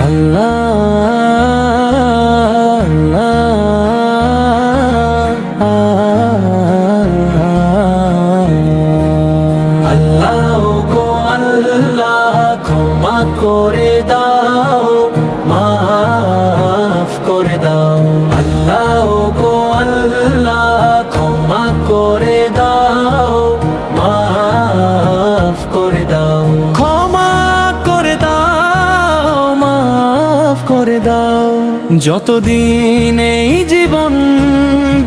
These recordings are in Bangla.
আল্লাহ আল্লাহ গো আল্লাহ ক্ষমা করে দাও, মাফ করে দাও। আল্লাহ গো আল্লাহ ক্ষমা করে দাও, মাফ করে দাও। ক্ষমা করে দাও, মাফ করে দাও। যতদিন এই জীবন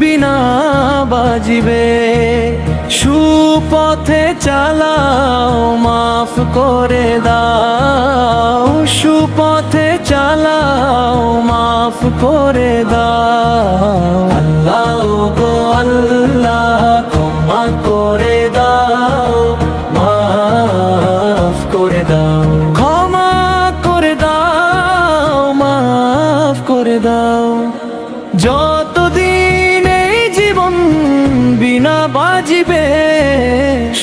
বিনা বাজিবে, সুপথে চালাও, মাফ করে দাও। সুপথে চালাও, মাফ করে দাও। আল্লাহ গো আল্লাহ ক্ষমা করে দাও, মাফ করে দাও। ক্ষমা করে দাও, মাফ করে দাও। যতদিন এই জীবন বিনা বাজিবে,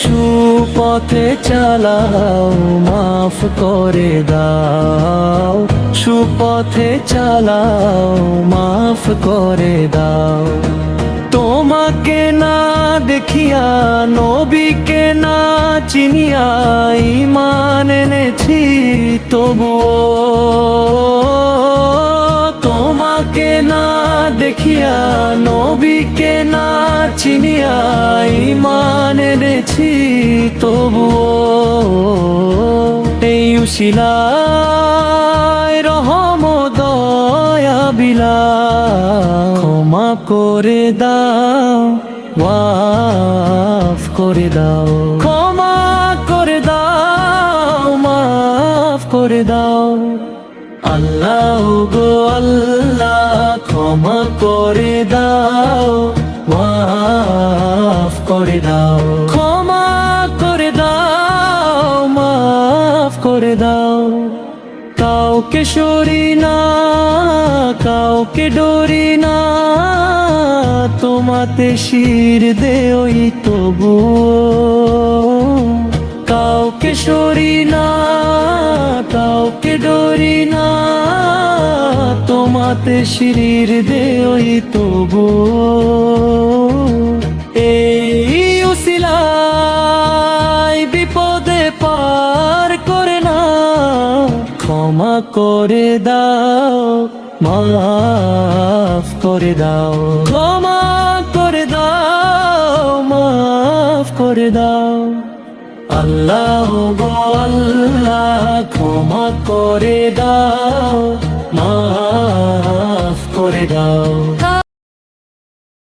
সুপথে চালাও, মাফ করে দাও। সুপথে চালাও, মাফ করে দাও। তোমাকে না দেখিয়া, নবীকে না চিনিয়া, ঈমান এনেছি তবুও। তোমাকে না দেখিয়া, নবীকে না চিনিয়া, ঈমান এনেছি তবুও। এই উসিলায় রহম দয়া বিলাও, ক্ষমা করে দাও, মাফ করে দাও। ক্ষমা করে দাও, মাফ করে দাও। আল্লাহ গো আল্লাহ ক্ষমা করে দাও, মাফ করে দাও। ক্ষমা করে দাও, মাফ করে দাও। কাউকে সরি না, কাউকে ডরি না, তোমাতে শির দেওই তবুও। কাউকে সরি না, কাউকে ডরি না, তোমাতে শির দেওই তবুও। এই উসিলায় বিপদে পার করে না, ক্ষমা করে দাও, মাফ করে দাও। ক্ষমা করে দাও, মাফ করে দাও। আল্লাহ গো আল্লাহ ক্ষমা করে দাও, মাফ করে দাও।